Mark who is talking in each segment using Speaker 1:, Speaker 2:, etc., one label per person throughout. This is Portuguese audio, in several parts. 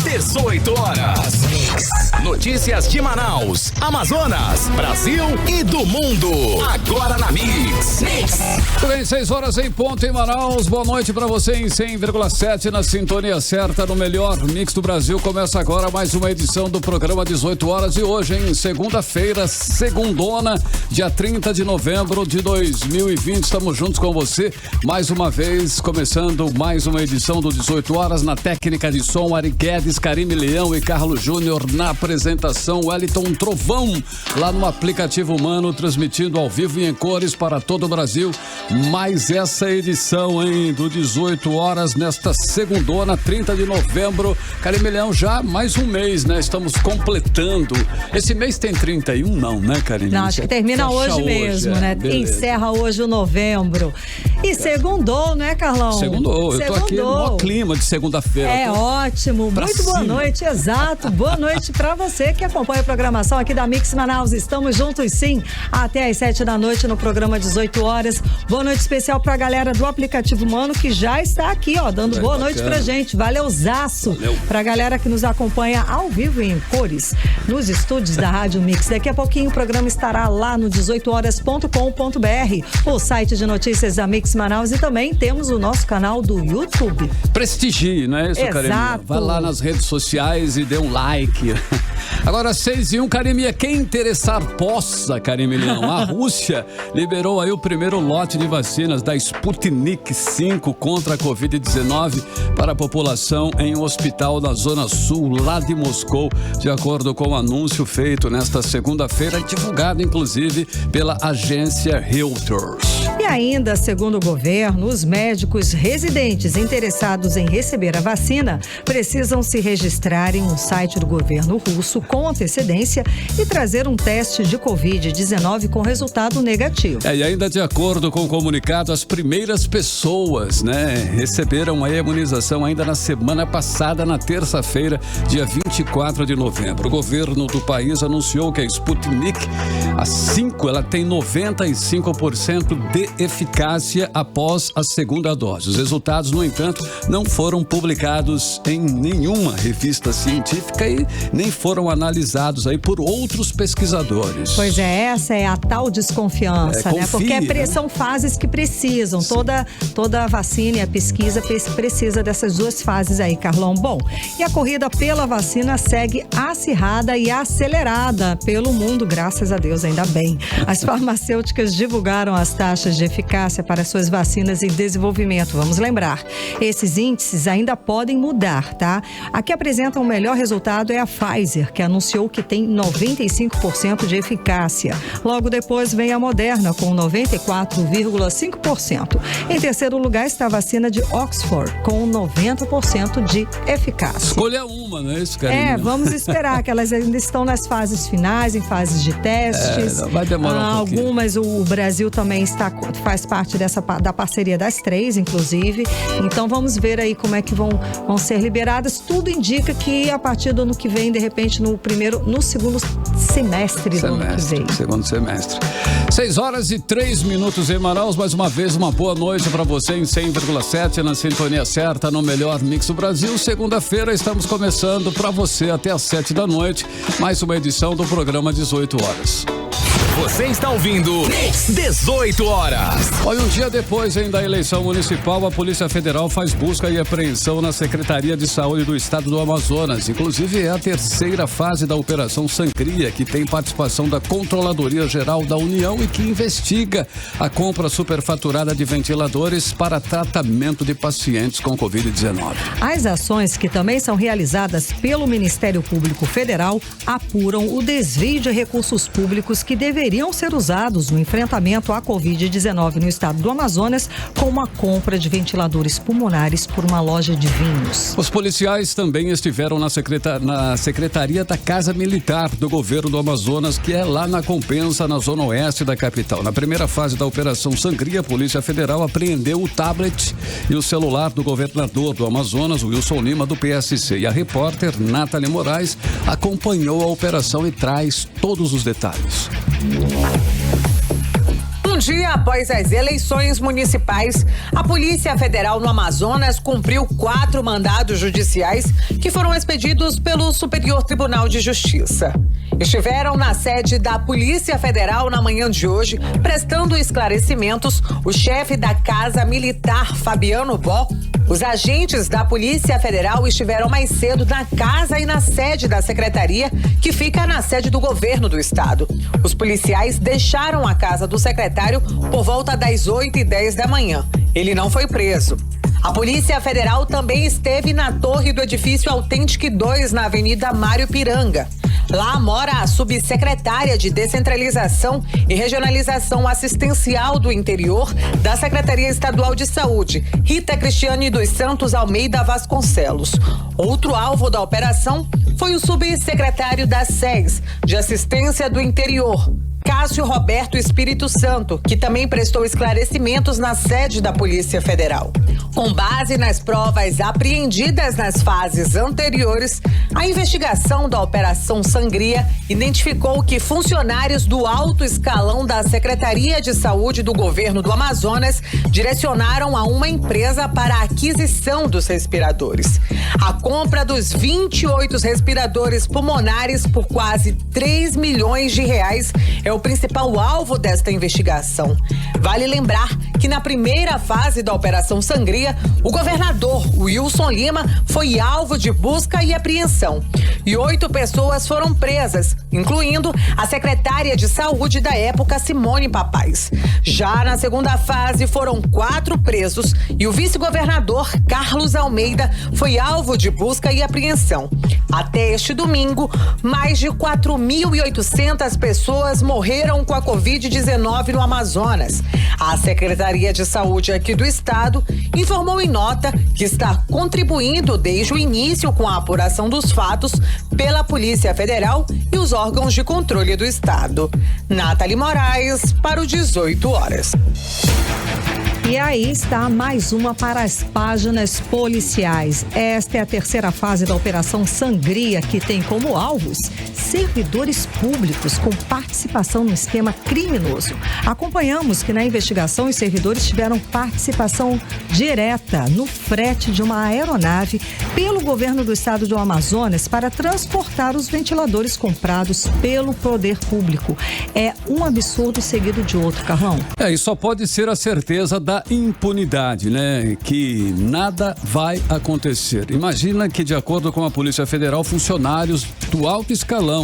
Speaker 1: 18 horas. Notícias de Manaus, Amazonas, Brasil e do mundo. Agora na Mix.
Speaker 2: Bem, 6 horas em ponto em Manaus. Boa noite pra você em 100,7 na sintonia certa no melhor Mix do Brasil. Começa agora mais uma edição do programa 18 horas e hoje, em segunda-feira, segundona, dia 30 de novembro de 2020. Estamos juntos com você mais uma vez, começando mais uma edição do 18 horas na técnica de som, Ari Guedes, Karime Leão e Carlos Júnior na apresentação, Wellington Trovão lá no aplicativo Humano, transmitindo ao vivo e em cores para todo o Brasil. Mais essa edição, hein, do 18 horas nesta segundona, 30 de novembro. Karime Leão, já mais um mês, né? Estamos completando. Esse mês tem 31, não, né, Karime?
Speaker 3: Não, acho que termina hoje mesmo, né?
Speaker 2: Beleza.
Speaker 3: Encerra hoje o novembro. E segundou, né, Carlão?
Speaker 2: Segundou. Eu tô aqui no maior clima de segunda-feira.
Speaker 3: É ótimo. Muito boa noite, exato. Boa noite pra você que acompanha a programação aqui da Mix Manaus. Estamos juntos, sim, até às 7 da noite no programa 18 horas. Boa noite especial pra galera do aplicativo Humano que já está aqui, ó, dando boa noite pra gente. Valeuzaço. Pra galera que nos acompanha ao vivo e em cores nos estúdios da Rádio Mix. Daqui a pouquinho o programa estará lá no 18horas.com.br, o site de notícias da Mix Manaus, e também temos o nosso canal do YouTube.
Speaker 2: Prestigie, não é isso, Karime? Vai lá nas redes sociais e dê um like. Agora 6:01, Karime, quem interessar possa, Karime Leão. A Rússia liberou aí o primeiro lote de vacinas da Sputnik V contra a Covid-19 para a população em um hospital da Zona Sul, lá de Moscou, de acordo com o anúncio feito nesta segunda-feira, divulgado inclusive pela agência Reuters.
Speaker 3: E ainda, segundo o governo, os médicos residentes interessados em receber a vacina precisam se registrar em um site do governo russo com antecedência e trazer um teste de Covid-19 com resultado negativo.
Speaker 2: E ainda de acordo com o comunicado, as primeiras pessoas, né, receberam a imunização ainda na semana passada, na terça-feira, dia 24 de novembro. O governo do país anunciou que a Sputnik, a 5, ela tem 95% de eficácia após a segunda dose. Os resultados, no entanto, não foram publicados em nenhuma revista científica e nem foram analisados aí por outros pesquisadores.
Speaker 3: Pois é, essa é a tal desconfiança, né? Porque são fases que precisam. Toda a vacina e a pesquisa precisa dessas duas fases aí, Carlão. Bom, e a corrida pela vacina segue acirrada e acelerada pelo mundo, graças a Deus, ainda bem. As farmacêuticas divulgaram as taxas de eficácia para suas vacinas em desenvolvimento. Vamos lembrar, esses índices ainda podem mudar, tá? A que apresenta o melhor resultado é a Pfizer, que anunciou que tem 95% de eficácia. Logo depois vem a Moderna, com 94,5%. Em terceiro lugar está a vacina de Oxford, com 90% de eficácia.
Speaker 2: Escolha uma, não é isso, Karine?
Speaker 3: Vamos esperar, que elas ainda estão nas fases finais, em fases de testes.
Speaker 2: Vai demorar um pouquinho.
Speaker 3: Algumas, o Brasil também faz parte da parceria das 3, inclusive. Então vamos ver aí como é que vão ser liberadas. Tudo indica que a partir do ano que vem, de repente, no segundo semestre do ano que vem.
Speaker 2: Segundo semestre. 6:03 em Manaus. Mais uma vez, uma boa noite para você em 100,7 na sintonia certa, no melhor Mix do Brasil. Segunda-feira estamos começando para você até às 7 da noite. Mais uma edição do programa 18 horas.
Speaker 1: Você está ouvindo 18 horas.
Speaker 2: Olha, um dia depois da eleição municipal, a Polícia Federal faz busca e apreensão na Secretaria de Saúde do Estado do Amazonas. Inclusive, é a terceira fase da Operação Sangria, que tem participação da Controladoria Geral da União e que investiga a compra superfaturada de ventiladores para tratamento de pacientes com Covid-19.
Speaker 3: As ações, que também são realizadas pelo Ministério Público Federal, apuram o desvio de recursos públicos que deveriam ser usados no enfrentamento à Covid-19 no estado do Amazonas, com a compra de ventiladores pulmonares por uma loja de vinhos.
Speaker 2: Os policiais também estiveram na Secretaria da Casa Militar do Governo do Amazonas, que é lá na Compensa, na zona oeste da capital. Na primeira fase da Operação Sangria, a Polícia Federal apreendeu o tablet e o celular do governador do Amazonas, Wilson Lima, do PSC. E a repórter Nathalie Moraes acompanhou a operação e traz todos os detalhes.
Speaker 4: O dia após as eleições municipais, a Polícia Federal no Amazonas cumpriu 4 mandados judiciais que foram expedidos pelo Superior Tribunal de Justiça. Estiveram na sede da Polícia Federal na manhã de hoje, prestando esclarecimentos, o chefe da Casa Militar, Fabiano Bó. Os agentes da Polícia Federal estiveram mais cedo na casa e na sede da secretaria, que fica na sede do governo do estado. Os policiais deixaram a casa do secretário por volta das 8h10 da manhã. Ele não foi preso. A Polícia Federal também esteve na torre do edifício Authentic 2, na Avenida Mário Piranga. Lá mora a subsecretária de Descentralização e Regionalização Assistencial do Interior da Secretaria Estadual de Saúde, Rita Cristiane dos Santos Almeida Vasconcelos. Outro alvo da operação foi o subsecretário da SES, de Assistência do Interior, Cássio Roberto Espírito Santo, que também prestou esclarecimentos na sede da Polícia Federal. Com base nas provas apreendidas nas fases anteriores, a investigação da Operação Sangria identificou que funcionários do alto escalão da Secretaria de Saúde do Governo do Amazonas direcionaram a uma empresa para a aquisição dos respiradores. A compra dos 28 respiradores pulmonares por quase 3 milhões de reais é o principal alvo desta investigação. Vale lembrar que na primeira fase da Operação Sangria, o governador Wilson Lima foi alvo de busca e apreensão. E 8 pessoas foram presas, incluindo a secretária de saúde da época, Simone Papais. Já na segunda fase, foram 4 presos e o vice-governador Carlos Almeida foi alvo de busca e apreensão. Até este domingo, mais de 4.800 pessoas morreram com a Covid-19 no Amazonas. A Secretaria de Saúde aqui do estado informou em nota que está contribuindo desde o início com a apuração dos fatos pela Polícia Federal e os órgãos de controle do estado. Nathalie Moraes, para o 18 horas.
Speaker 3: E aí está mais uma para as páginas policiais. Esta é a terceira fase da Operação Sangria, que tem como alvos servidores públicos com participação no esquema criminoso. Acompanhamos que na investigação os servidores tiveram participação direta no frete de uma aeronave pelo governo do estado do Amazonas para transportar os ventiladores comprados pelo poder público. É um absurdo seguido de outro, Carlão.
Speaker 2: E só pode ser a certeza da impunidade, né? Que nada vai acontecer. Imagina que, de acordo com a Polícia Federal, funcionários do alto escalão,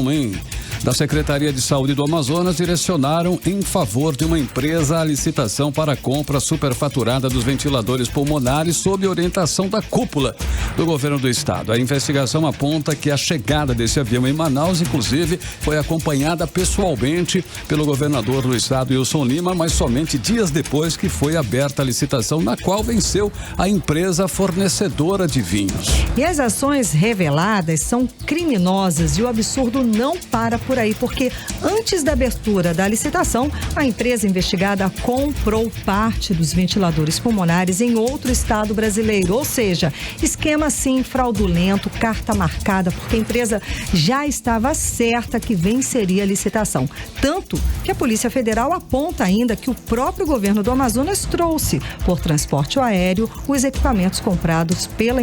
Speaker 2: da Secretaria de Saúde do Amazonas direcionaram em favor de uma empresa a licitação para a compra superfaturada dos ventiladores pulmonares sob orientação da cúpula do governo do estado. A investigação aponta que a chegada desse avião em Manaus, inclusive, foi acompanhada pessoalmente pelo governador do estado, Wilson Lima, mas somente dias depois que foi aberta a licitação, na qual venceu a empresa fornecedora de vinhos.
Speaker 3: E as ações reveladas são criminosas e o absurdo não para por aí, porque antes da abertura da licitação, a empresa investigada comprou parte dos ventiladores pulmonares em outro estado brasileiro, ou seja, esquema sim fraudulento, carta marcada, porque a empresa já estava certa que venceria a licitação. Tanto que a Polícia Federal aponta ainda que o próprio governo do Amazonas trouxe por transporte aéreo os equipamentos comprados pela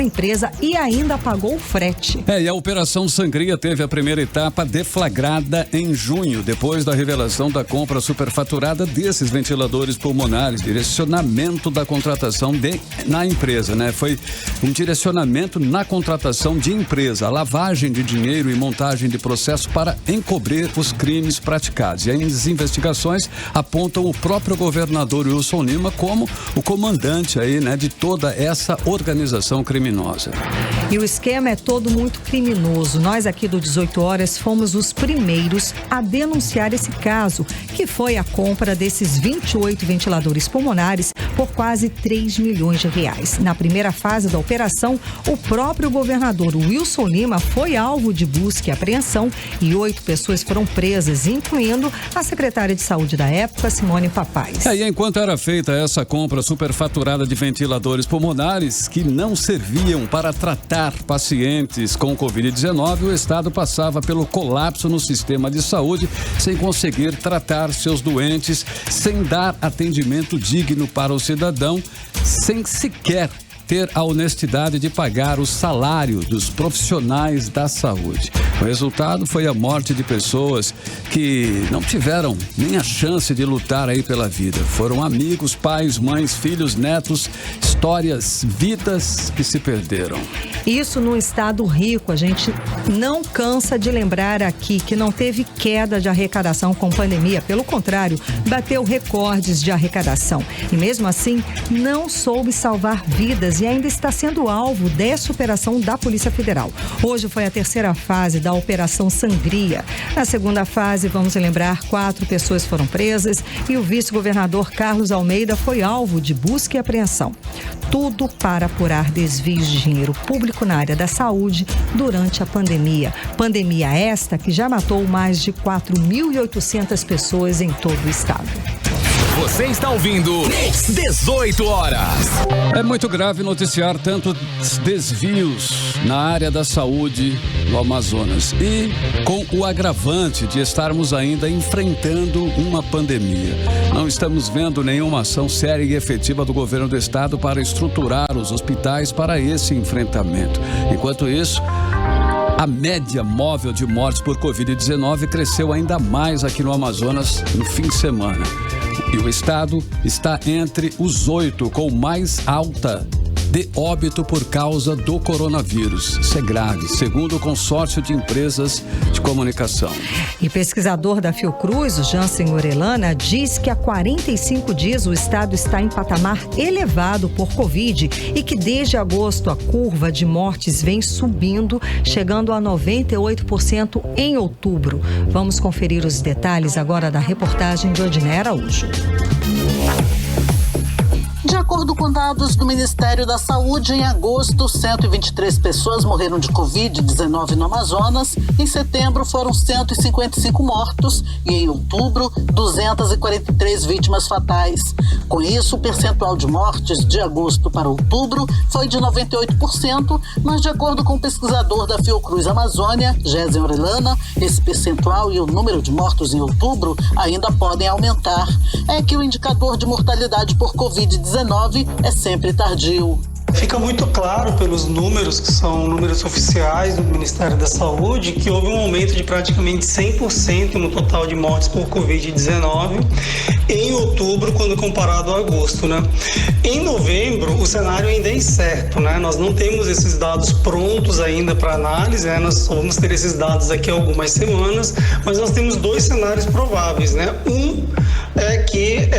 Speaker 3: empresa e ainda pagou o frete.
Speaker 2: E a Operação Sangria teve a primeira etapa deflagrada em junho, depois da revelação da compra superfaturada desses ventiladores pulmonares, direcionamento da contratação na empresa, né? Foi um direcionamento na contratação de empresa, a lavagem de dinheiro e montagem de processo para encobrir os crimes praticados. E as investigações apontam o próprio governador Wilson Lima como o comandante de toda essa organização criminosa.
Speaker 3: E o esquema é todo muito criminoso. Nós aqui do 18 Horas fomos os primeiros a denunciar esse caso, que foi a compra desses 28 ventiladores pulmonares por quase 3 milhões de reais. Na primeira fase da operação, o próprio governador Wilson Lima foi alvo de busca e apreensão e 8 pessoas foram presas, incluindo a secretária de saúde da época, Simone Papais.
Speaker 2: E enquanto era feita essa compra superfaturada de ventiladores pulmonares que não serviam para tratar pacientes com Covid-19, o estado passava pelo colapso no sistema de saúde, sem conseguir tratar seus doentes, sem dar atendimento digno para o cidadão, sem sequer ter a honestidade de pagar o salário dos profissionais da saúde. O resultado foi a morte de pessoas que não tiveram nem a chance de lutar aí pela vida. Foram amigos, pais, mães, filhos, netos, histórias, vidas que se perderam.
Speaker 3: Isso num estado rico, a gente não cansa de lembrar aqui que não teve queda de arrecadação com pandemia. Pelo contrário, bateu recordes de arrecadação. E mesmo assim, não soube salvar vidas e ainda está sendo alvo dessa operação da Polícia Federal. Hoje foi a terceira fase da Operação Sangria. Na segunda fase, vamos lembrar, 4 pessoas foram presas e o vice-governador Carlos Almeida foi alvo de busca e apreensão. Tudo para apurar desvios de dinheiro público na área da saúde durante a pandemia. Pandemia esta que já matou mais de 4.800 pessoas em todo o estado.
Speaker 1: Você está ouvindo 18 horas.
Speaker 2: É muito grave noticiar tantos desvios na área da saúde no Amazonas e com o agravante de estarmos ainda enfrentando uma pandemia. Não estamos vendo nenhuma ação séria e efetiva do governo do estado para estruturar os hospitais para esse enfrentamento. Enquanto isso, a média móvel de mortes por Covid-19 cresceu ainda mais aqui no Amazonas no fim de semana. E o estado está entre os 8 com mais alta de óbito por causa do coronavírus. Isso é grave, segundo o consórcio de empresas de comunicação.
Speaker 3: E pesquisador da Fiocruz, o Jansen Orellana, diz que há 45 dias o estado está em patamar elevado por Covid e que desde agosto a curva de mortes vem subindo, chegando a 98% em outubro. Vamos conferir os detalhes agora da reportagem de Odinei Araújo.
Speaker 5: De acordo com dados do Ministério da Saúde, em agosto, 123 pessoas morreram de Covid-19 no Amazonas. Em setembro, foram 155 mortos e, em outubro, 243 vítimas fatais. Com isso, o percentual de mortes de agosto para outubro foi de 98%, mas, de acordo com o pesquisador da Fiocruz Amazônia, Jansen Orellana, esse percentual e o número de mortos em outubro ainda podem aumentar. É que o indicador de mortalidade por Covid-19 é sempre tardio.
Speaker 6: Fica muito claro pelos números, que são números oficiais do Ministério da Saúde, que houve um aumento de praticamente 100% no total de mortes por Covid-19 em outubro, quando comparado a agosto, né? Em novembro, o cenário ainda é incerto, né? Nós não temos esses dados prontos ainda para análise, né? Nós só vamos ter esses dados daqui a algumas semanas, mas nós temos 2 cenários prováveis, né? Um é que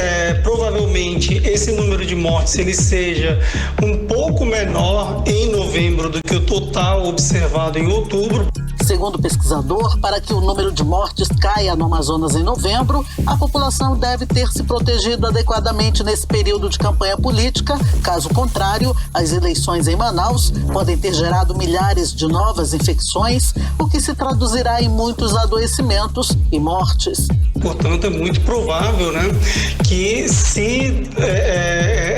Speaker 6: provavelmente esse número de mortes ele seja um pouco menor em novembro do que o total observado em outubro.
Speaker 5: Segundo o pesquisador, para que o número de mortes caia no Amazonas em novembro, a população deve ter se protegido adequadamente nesse período de campanha política. Caso contrário, as eleições em Manaus podem ter gerado milhares de novas infecções, o que se traduzirá em muitos adoecimentos e mortes.
Speaker 6: Portanto, é muito provável, né, que se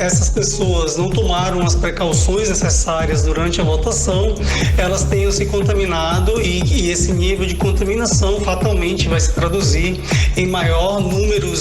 Speaker 6: essas pessoas não tomaram as precauções necessárias durante a votação, elas tenham se contaminado e esse nível de contaminação fatalmente vai se traduzir em maior número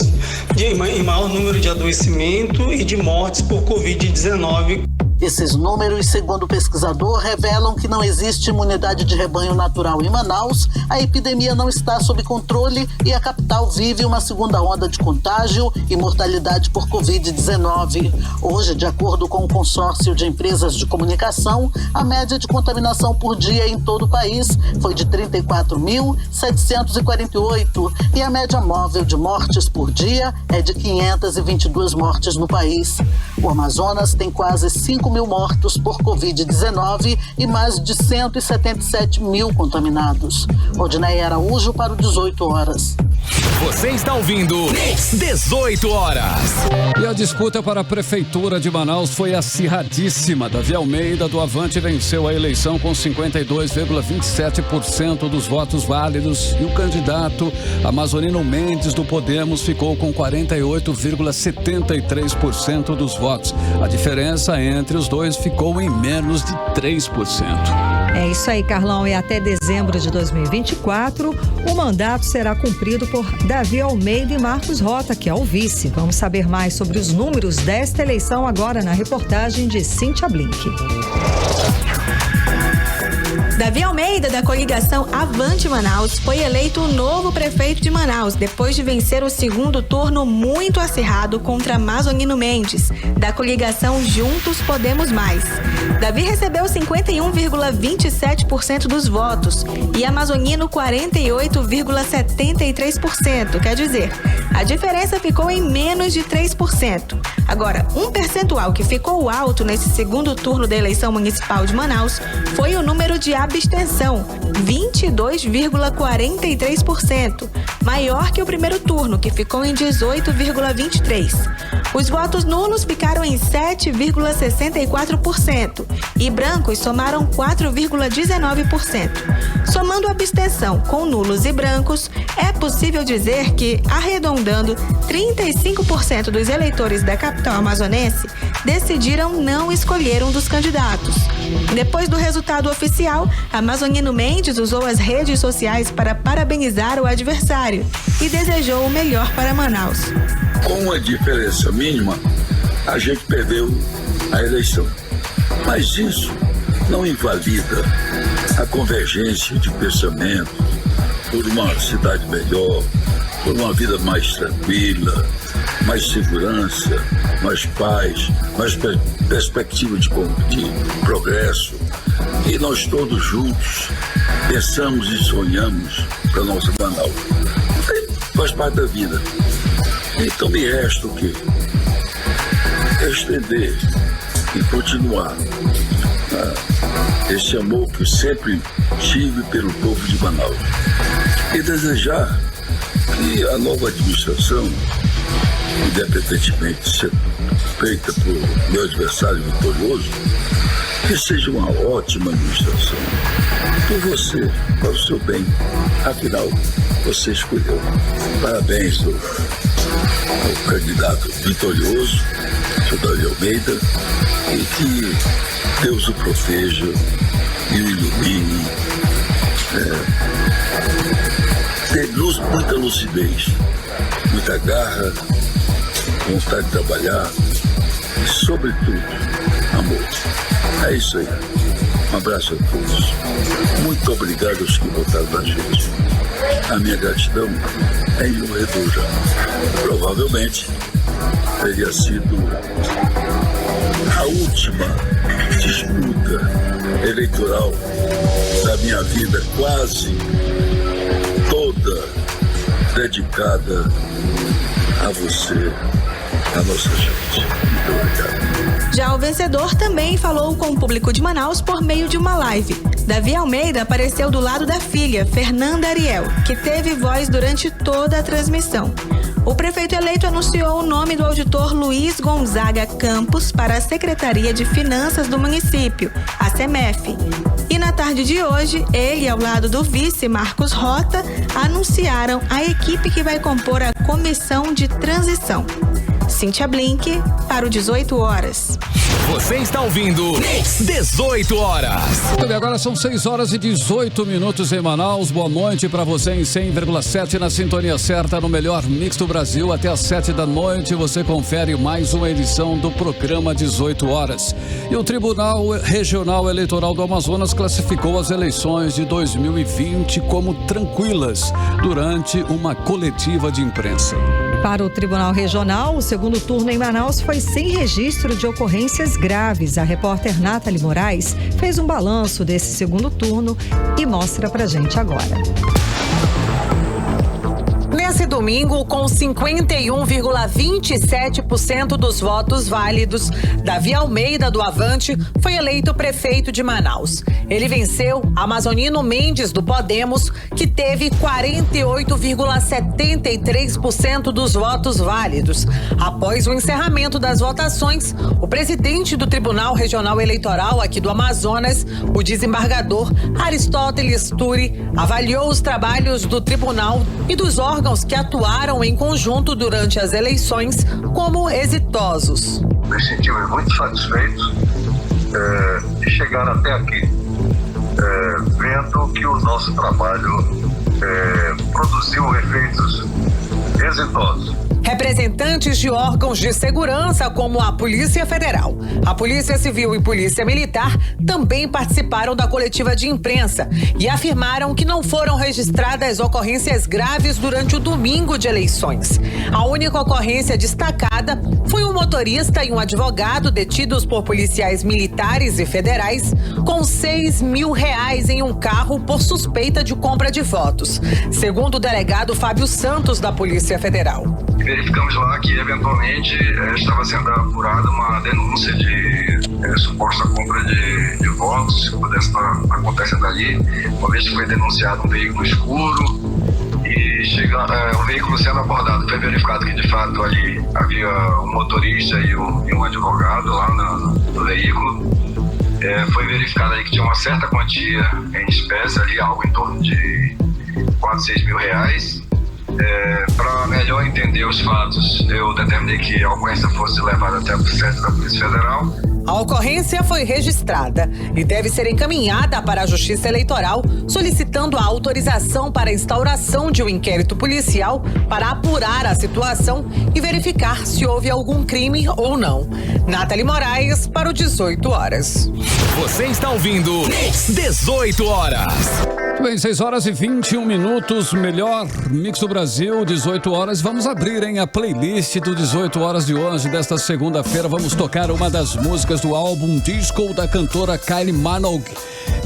Speaker 6: de adoecimento e de mortes por Covid-19.
Speaker 5: Esses números, segundo o pesquisador, revelam que não existe imunidade de rebanho natural em Manaus, a epidemia não está sob controle e a capital vive uma segunda onda de contágio e mortalidade por Covid-19. Hoje, de acordo com o consórcio de empresas de comunicação, a média de contaminação por dia em todo o país foi de 34.748 e a média móvel de mortes por dia é de 522 mortes no país. O Amazonas tem quase 5 mil mortos por Covid-19 e mais de 177 mil contaminados. Odinei Araújo para o 18 horas.
Speaker 1: Você está ouvindo 18 horas.
Speaker 2: E a disputa para a Prefeitura de Manaus foi acirradíssima. Davi Almeida, do Avante, venceu a eleição com 52,27% dos votos válidos e o candidato Amazonino Mendes, do Podemos, ficou com 48,73% dos votos. A diferença entre os dois ficou em menos de 3%.
Speaker 3: É isso aí, Carlão. E até dezembro de 2024, o mandato será cumprido por Davi Almeida e Marcos Rota, que é o vice. Vamos saber mais sobre os números desta eleição agora na reportagem de Cíntia Blink.
Speaker 7: Davi Almeida, da coligação Avante Manaus, foi eleito o novo prefeito de Manaus, depois de vencer o segundo turno muito acirrado contra Amazonino Mendes, da coligação Juntos Podemos Mais. Davi recebeu 51,27% dos votos e Amazonino 48,73%, quer dizer, a diferença ficou em menos de 3%. Agora, um percentual que ficou alto nesse segundo turno da eleição municipal de Manaus foi o número de abstenção, 22,43%, maior que o primeiro turno, que ficou em 18,23%. Os votos nulos ficaram em 7,64% e brancos somaram 4,19%. Somando a abstenção com nulos e brancos, é possível dizer que, arredondando, 35% dos eleitores da capital amazonense decidiram não escolher um dos candidatos. Depois do resultado oficial, Amazonino Mendes usou as redes sociais para parabenizar o adversário e desejou o melhor para Manaus.
Speaker 8: Com uma diferença mínima, a gente perdeu a eleição. Mas isso não invalida a convergência de pensamento por uma cidade melhor, por uma vida mais tranquila, mais segurança, mais paz, mais perspectiva de progresso. E nós todos juntos pensamos e sonhamos para a nossa Manaus. Faz parte da vida. Então me resta o quê? Estender e continuar esse amor que eu sempre tive pelo povo de Manaus. E desejar que a nova administração, independentemente de ser feita por meu adversário vitorioso, que seja uma ótima administração. Por você, para o seu bem. Afinal, você escolheu. Parabéns ao candidato vitorioso, o Davi Almeida, e que Deus o proteja e o ilumine. Ter muita lucidez, muita garra, vontade de trabalhar e, sobretudo, amor. É isso aí. Um abraço a todos. Muito obrigado aos que votaram na gente. A minha gratidão é imorredora. Provavelmente teria sido a última disputa eleitoral da minha vida, quase toda dedicada a você, a nossa gente. Muito obrigado.
Speaker 7: Já o vencedor também falou com o público de Manaus por meio de uma live. Davi Almeida apareceu do lado da filha, Fernanda Ariel, que teve voz durante toda a transmissão. O prefeito eleito anunciou o nome do auditor Luiz Gonzaga Campos para a Secretaria de Finanças do município, a SEMEF. E na tarde de hoje, ele, ao lado do vice Marcos Rota, anunciaram a equipe que vai compor a comissão de transição. Cíntia Blink, para o 18 horas.
Speaker 1: Você está ouvindo 18 horas.
Speaker 2: E agora são 6 horas e 18 minutos em Manaus. Boa noite para você em 100,7 na sintonia certa no melhor mix do Brasil. Até às 7 da noite você confere mais uma edição do programa 18 horas. E o Tribunal Regional Eleitoral do Amazonas classificou as eleições de 2020 como tranquilas durante uma coletiva de imprensa.
Speaker 3: Para o Tribunal Regional, o segundo turno em Manaus foi sem registro de ocorrências graves. A repórter Nathalie Moraes fez um balanço desse segundo turno e mostra pra gente agora.
Speaker 4: Nesse domingo, com 51,27% dos votos válidos, Davi Almeida do Avante foi eleito prefeito de Manaus. Ele venceu Amazonino Mendes do Podemos, que teve 48,73% dos votos válidos. Após o encerramento das votações, o presidente do Tribunal Regional Eleitoral aqui do Amazonas, o desembargador Aristóteles Turi, avaliou os trabalhos do tribunal e dos órgãos que atuaram em conjunto durante as eleições como exitosos.
Speaker 9: Me sentimos muito satisfeitos de chegar até aqui. vendo que o nosso trabalho produziu efeitos exitosos.
Speaker 4: Representantes de órgãos de segurança como a Polícia Federal, a Polícia Civil e Polícia Militar também participaram da coletiva de imprensa e afirmaram que não foram registradas ocorrências graves durante o domingo de eleições. A única ocorrência destacada foi um motorista e um advogado detidos por policiais militares e federais com R$6 mil em um carro por suspeita de compra de votos, segundo o delegado Fábio Santos da Polícia Federal.
Speaker 9: Verificamos lá que, eventualmente, estava sendo apurada uma denúncia de suposta compra de votos, que pudesse estar acontecendo ali, uma vez que foi denunciado um veículo escuro e o veículo sendo abordado, foi verificado que, de fato, ali havia um motorista e um advogado lá no veículo. Foi verificado ali que tinha uma certa quantia em espécie, ali algo em torno de R$4, R$6 mil. Para melhor entender os fatos, eu determinei que a ocorrência fosse levada até o sede da Polícia Federal.
Speaker 4: A ocorrência foi registrada e deve ser encaminhada para a Justiça Eleitoral, solicitando a autorização para a instauração de um inquérito policial para apurar a situação e verificar se houve algum crime ou não. Nathalie Moraes, para o 18 horas.
Speaker 1: Você está ouvindo 18 horas.
Speaker 2: Bem, 6h21, melhor mix do Brasil, 18 horas. Vamos abrir, a playlist do 18 horas de hoje, desta segunda-feira. Vamos tocar uma das músicas do álbum Disco da cantora Kylie Minogue,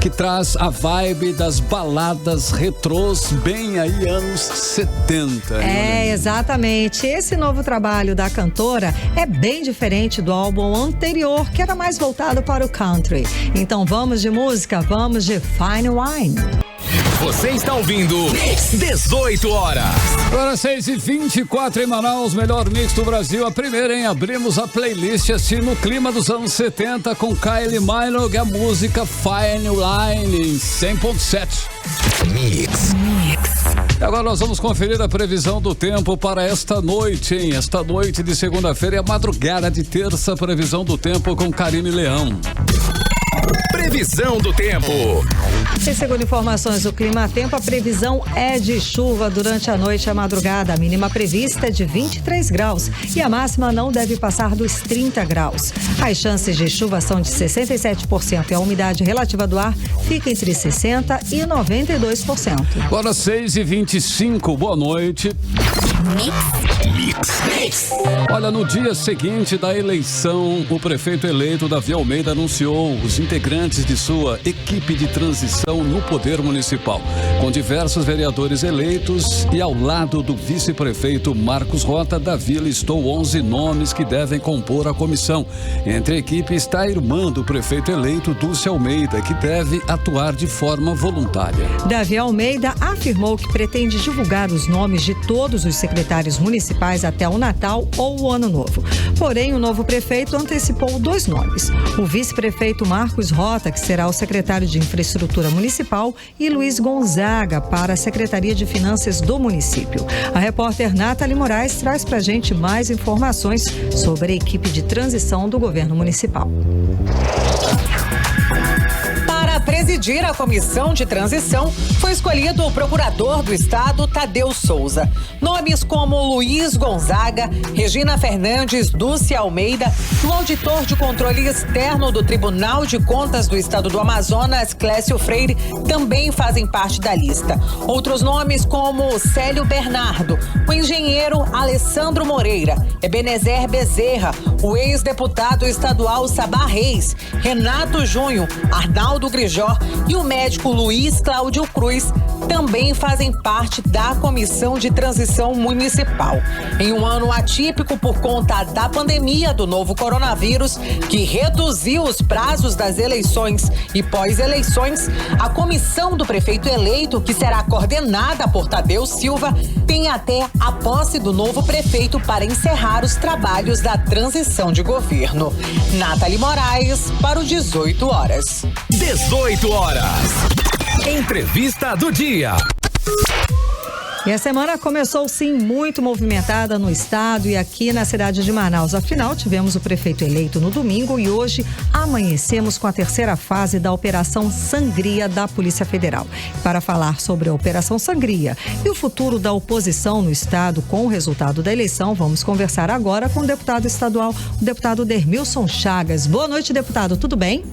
Speaker 2: que traz a vibe das baladas retrôs, bem aí anos 70.
Speaker 3: Exatamente. Esse novo trabalho da cantora é bem diferente do álbum anterior, que era mais voltado para o country. Então vamos de música, vamos de Fine Wine.
Speaker 1: Você está ouvindo 18 horas.
Speaker 2: Agora 6h24 em Manaus, melhor mix do Brasil. A primeira, abrimos a playlist assim no clima dos anos 70 com Kylie Minogue, a música Fine Wine em 100.7.
Speaker 1: Mix.
Speaker 2: E agora nós vamos conferir a previsão do tempo para esta noite, Esta noite de segunda-feira e a madrugada de terça, previsão do tempo com Karine Leão.
Speaker 1: Previsão do tempo.
Speaker 3: E segundo informações do Clima Tempo, a previsão é de chuva durante a noite e a madrugada. A mínima prevista é de 23 graus e a máxima não deve passar dos 30 graus. As chances de chuva são de 67% e a umidade relativa do ar fica entre 60% e 92%.
Speaker 2: Agora 6h25, boa noite.
Speaker 1: Mix.
Speaker 2: Olha, no dia seguinte da eleição, o prefeito eleito Davi Almeida anunciou os integrantes de sua equipe de transição no poder municipal, com diversos vereadores eleitos e ao lado do vice-prefeito Marcos Rota, Davi listou 11 nomes que devem compor a comissão. Entre a equipe está a irmã do prefeito eleito, Dulce Almeida, que deve atuar de forma voluntária.
Speaker 3: Davi Almeida afirmou que pretende divulgar os nomes de todos os secretários municipais até o Natal ou o Ano Novo. Porém, o novo prefeito antecipou 2 nomes. O vice-prefeito Marcos Rota, que será o secretário de Infraestrutura Municipal, e Luiz Gonzaga para a Secretaria de Finanças do município. A repórter Nathalie Moraes traz pra gente mais informações sobre a equipe de transição do governo municipal.
Speaker 4: Para presidir a comissão de transição, foi escolhido o procurador do estado, Tadeu Souza. Nomes como Luiz Gonzaga, Regina Fernandes, Dulce Almeida e o auditor de controle externo do Tribunal de Contas do Estado do Amazonas, Clécio Freire, também fazem parte da lista. Outros nomes como Célio Bernardo, o engenheiro Alessandro Moreira, Ebenezer Bezerra, o ex-deputado estadual Sabá Reis, Renato Junho, Arnaldo Grijó e o médico Luiz Cláudio Cruz também fazem parte da comissão de transição municipal. Em um ano atípico por conta da pandemia do novo coronavírus, que reduziu os prazos das eleições e pós-eleições, a comissão do prefeito eleito, que será coordenada por Tadeu Silva, tem até a posse do novo prefeito para encerrar os trabalhos da transição de governo. Nathalie Moraes, para o 18 horas.
Speaker 1: 18 horas. Entrevista do dia.
Speaker 3: E a semana começou sim muito movimentada no estado e aqui na cidade de Manaus. Afinal, tivemos o prefeito eleito no domingo e hoje amanhecemos com a terceira fase da Operação Sangria da Polícia Federal. Para falar sobre a Operação Sangria e o futuro da oposição no estado com o resultado da eleição, vamos conversar agora com o deputado estadual, o deputado Dermilson Chagas. Boa noite, deputado, tudo bem?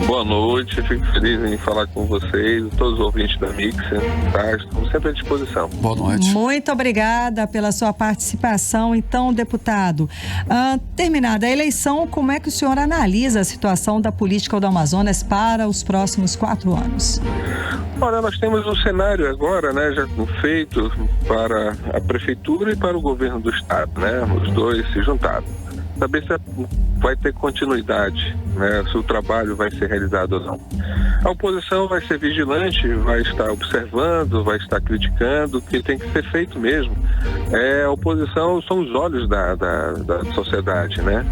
Speaker 10: Boa noite, fico feliz em falar com vocês, todos os ouvintes da Mix, tá? Estamos sempre à disposição.
Speaker 2: Boa noite.
Speaker 3: Muito obrigada pela sua participação. Então, deputado, terminada a eleição, como é que o senhor analisa a situação da política do Amazonas para os próximos 4 anos?
Speaker 10: Olha, nós temos um cenário agora, né, já feito para a prefeitura e para o governo do estado, né? Os dois se juntaram. Saber se vai ter continuidade, né, se o trabalho vai ser realizado ou não. A oposição vai ser vigilante, vai estar observando, vai estar criticando, o que tem que ser feito mesmo. A oposição são os olhos da sociedade, né?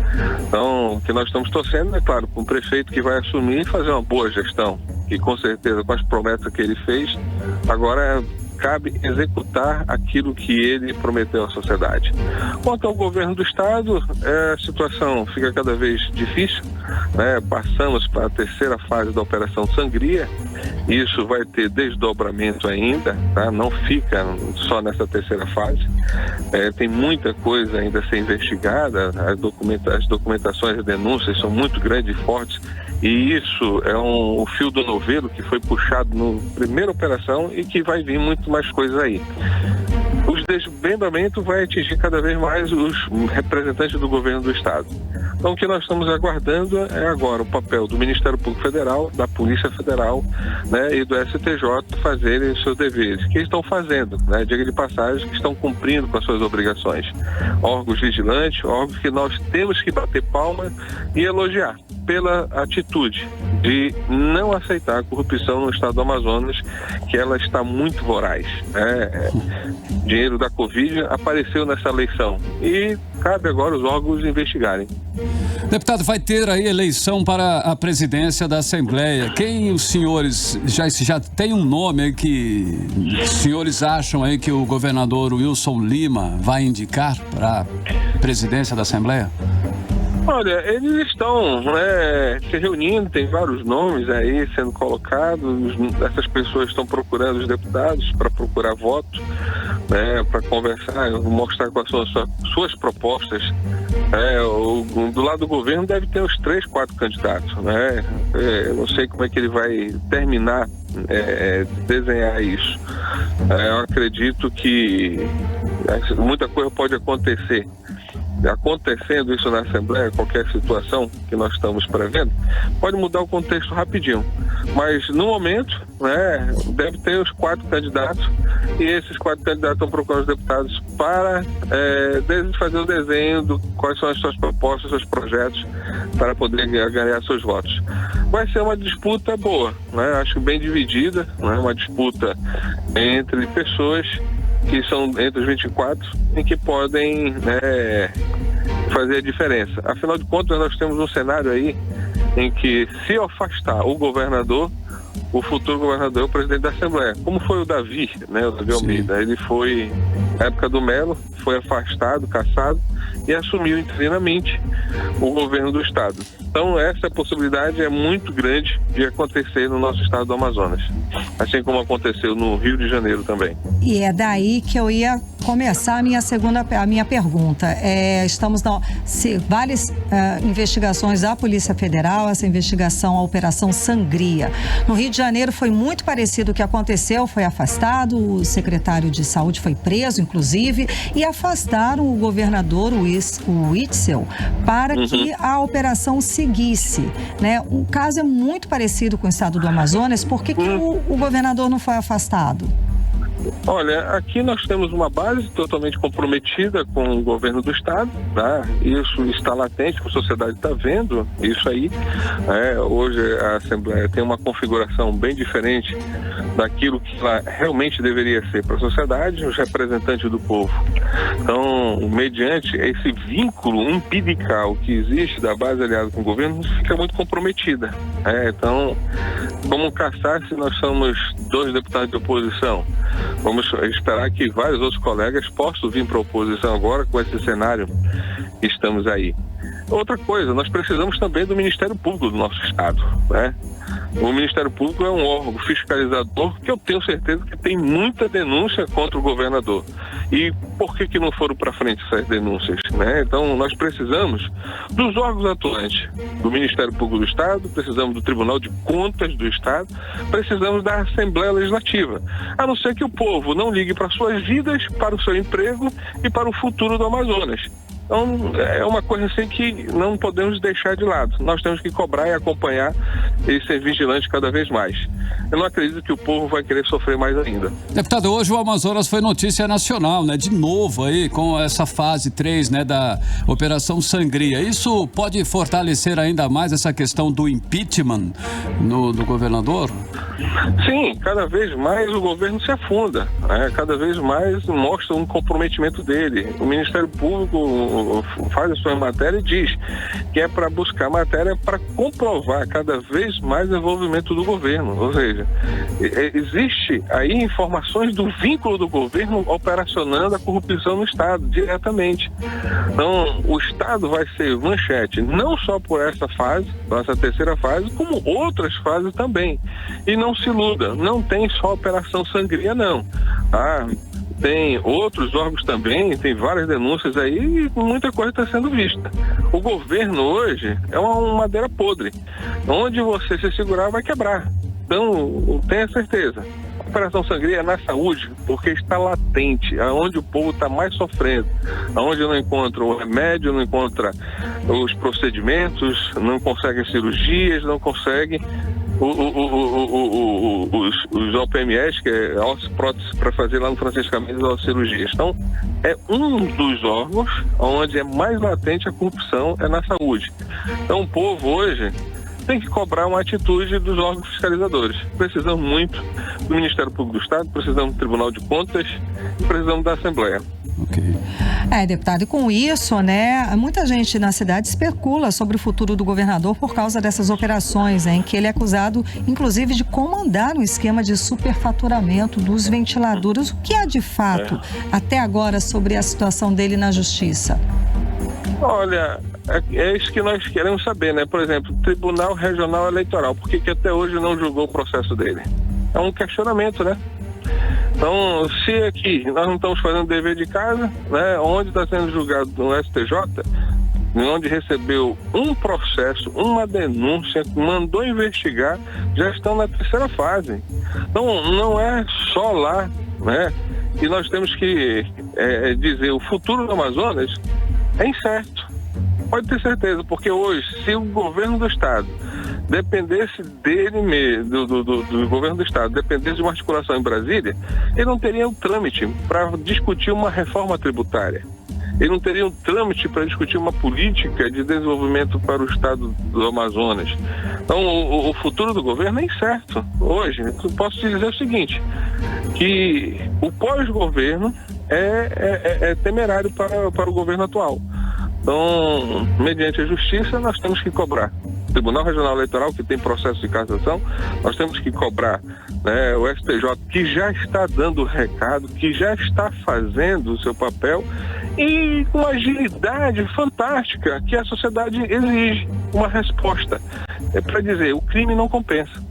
Speaker 10: Então, o que nós estamos torcendo, é claro, para um prefeito que vai assumir e fazer uma boa gestão, e com certeza com as promessas que ele fez, agora cabe executar aquilo que ele prometeu à sociedade. Quanto ao governo do estado, a situação fica cada vez difícil, né? Passamos para a terceira fase da Operação Sangria, isso vai ter desdobramento ainda, tá? Não fica só nessa terceira fase, tem muita coisa ainda a ser investigada, as documentações e denúncias são muito grandes e fortes, e isso é um fio do novelo que foi puxado na primeira operação e que vai vir muito mais coisas aí. O desmembramento vai atingir cada vez mais os representantes do governo do estado. Então, o que nós estamos aguardando é agora o papel do Ministério Público Federal, da Polícia Federal, né, e do STJ fazerem os seus deveres, que estão fazendo, né, diga de passagem, que estão cumprindo com as suas obrigações. Órgãos vigilantes, órgãos que nós temos que bater palma e elogiar pela atitude de não aceitar a corrupção no estado do Amazonas, que ela está muito voraz, né? Dinheiro da Covid apareceu nessa eleição e cabe agora os órgãos investigarem.
Speaker 2: Deputado, vai ter aí eleição para a presidência da Assembleia. Quem os senhores, já tem um nome aí que os senhores acham aí que o governador Wilson Lima vai indicar para a presidência da Assembleia?
Speaker 10: Olha, eles estão se reunindo, tem vários nomes aí sendo colocados, essas pessoas estão procurando os deputados para procurar votos, né, para conversar, mostrar quais são as suas propostas. Do lado do governo deve ter uns 3, 4 candidatos, né? Eu não sei como é que ele vai terminar desenhar isso. Eu acredito que muita coisa pode acontecer. Acontecendo isso na Assembleia, qualquer situação que nós estamos prevendo, pode mudar o contexto rapidinho. Mas, no momento, né, deve ter os 4 candidatos e esses 4 candidatos estão procurando os deputados para fazer o desenho de quais são as suas propostas, seus projetos, para poder ganhar seus votos. Vai ser uma disputa boa, né? Acho bem dividida, né? Uma disputa entre pessoas que são entre os 24 e que podem fazer a diferença. Afinal de contas, nós temos um cenário aí em que, se afastar o governador, o futuro governador é o presidente da Assembleia, como foi o Davi, né, o Davi Almeida. Ele foi, na época do Melo, foi afastado, cassado e assumiu interinamente o governo do estado. Então, essa possibilidade é muito grande de acontecer no nosso estado do Amazonas, assim como aconteceu no Rio de Janeiro também.
Speaker 3: E é daí que eu ia começar a minha pergunta. Estamos várias investigações da Polícia Federal, essa investigação, a Operação Sangria. No Rio de Janeiro foi muito parecido o que aconteceu, foi afastado, o secretário de Saúde foi preso, inclusive, e afastaram o governador, o Witzel, para que a operação seguisse, né? O caso é muito parecido com o estado do Amazonas. Por que o governador não foi afastado?
Speaker 10: Olha, aqui nós temos uma base totalmente comprometida com o governo do estado, tá? Isso está latente, a sociedade está vendo isso aí. Hoje a Assembleia tem uma configuração bem diferente daquilo que ela realmente deveria ser para a sociedade, os representantes do povo. Então, mediante esse vínculo umbilical que existe da base aliada com o governo, fica muito comprometida. Então, Como caçar se nós somos 2 deputados de oposição? Vamos esperar que vários outros colegas possam vir para a oposição agora com esse cenário que estamos aí. Outra coisa, nós precisamos também do Ministério Público do nosso Estado, né? O Ministério Público é um órgão fiscalizador que eu tenho certeza que tem muita denúncia contra o governador. E por que não foram para frente essas denúncias, né? Então, nós precisamos dos órgãos atuantes, do Ministério Público do Estado, precisamos do Tribunal de Contas do Estado, precisamos da Assembleia Legislativa. A não ser que o povo não ligue para suas vidas, para o seu emprego e para o futuro do Amazonas. Então, é uma coisa assim que não podemos deixar de lado. Nós temos que cobrar e acompanhar e ser vigilantes cada vez mais. Eu não acredito que o povo vai querer sofrer mais ainda.
Speaker 2: Deputado, hoje o Amazonas foi notícia nacional, né? De novo aí, com essa fase 3, né, da Operação Sangria. Isso pode fortalecer ainda mais essa questão do impeachment do governador?
Speaker 10: Sim, cada vez mais o governo se afunda, né? Cada vez mais mostra um comprometimento dele. O Ministério Público faz a sua matéria e diz que é para buscar matéria para comprovar cada vez mais o envolvimento do governo. Ou seja, existe aí informações do vínculo do governo operacionando a corrupção no Estado, diretamente. Então, o Estado vai ser manchete, não só por essa fase, essa terceira fase, como outras fases também. E não se iluda, não tem só Operação Sangria, não. Tem outros órgãos também, tem várias denúncias aí e muita coisa está sendo vista. O governo hoje é uma madeira podre. Onde você se segurar vai quebrar. Então, tenha certeza. A Operação Sangria é na saúde, porque está latente, aonde o povo está mais sofrendo, aonde não encontra o remédio, não encontra os procedimentos, não consegue cirurgias, não consegue os OPMS, que é prótese para fazer lá no Francisco Mendes as cirurgias. Então, é um dos órgãos onde é mais latente a corrupção, é na saúde. Então, o povo hoje tem que cobrar uma atitude dos órgãos fiscalizadores. Precisamos muito do Ministério Público do Estado, precisamos do Tribunal de Contas e precisamos da Assembleia.
Speaker 2: Ok.
Speaker 3: Deputado, e com isso, né, muita gente na cidade especula sobre o futuro do governador por causa dessas operações, em que ele é acusado, inclusive, de comandar um esquema de superfaturamento dos ventiladores. O que há de fato, até agora, sobre a situação dele na Justiça?
Speaker 10: Olha, é isso que nós queremos saber, né? Por exemplo, Tribunal Regional Eleitoral, por que até hoje não julgou o processo dele? É um questionamento, né? Então, se aqui nós não estamos fazendo dever de casa, né, onde está sendo julgado no STJ, onde recebeu um processo, uma denúncia, mandou investigar, já estão na terceira fase. Então, não é só lá, né, que nós temos que dizer o futuro do Amazonas é incerto. Pode ter certeza, porque hoje, se o governo do Estado dependesse dele mesmo, do governo do Estado, dependesse de uma articulação em Brasília, ele não teria um trâmite para discutir uma reforma tributária. Ele não teria um trâmite para discutir uma política de desenvolvimento para o Estado do Amazonas. Então, o futuro do governo é incerto. Hoje, eu posso te dizer o seguinte, que o pós-governo é temerário para o governo atual. Então, mediante a justiça, nós temos que cobrar. O Tribunal Regional Eleitoral, que tem processo de cassação, nós temos que cobrar, né, o STJ, que já está dando recado, que já está fazendo o seu papel e com uma agilidade fantástica que a sociedade exige uma resposta. É para dizer, o crime não compensa.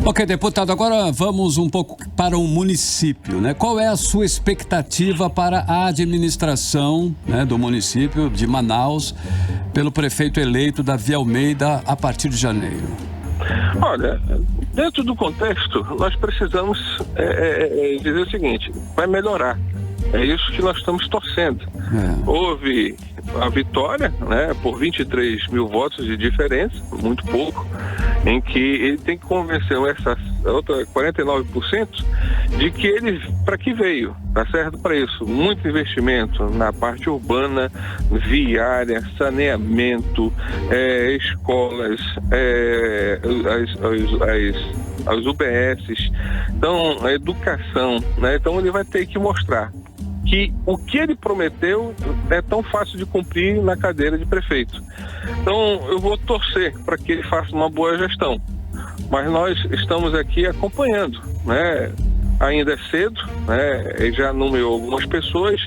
Speaker 2: Ok, deputado, agora vamos um pouco para o município, né? Qual é a sua expectativa para a administração, né, do município de Manaus pelo prefeito eleito Davi Almeida a partir de janeiro?
Speaker 10: Olha, dentro do contexto, nós precisamos dizer o seguinte, vai melhorar. É isso que nós estamos torcendo. Houve a vitória, né, por 23 mil votos de diferença, muito pouco, em que ele tem que convencer essa outra 49% de que ele, para que veio, tá certo para isso, muito investimento na parte urbana, viária, saneamento, escolas, as UBSs, então a educação, né? Então ele vai ter que mostrar que o que ele prometeu é tão fácil de cumprir na cadeira de prefeito. Então, eu vou torcer para que ele faça uma boa gestão. mas nós estamos aqui acompanhando, né? Ainda é cedo, né? Ele já nomeou algumas pessoas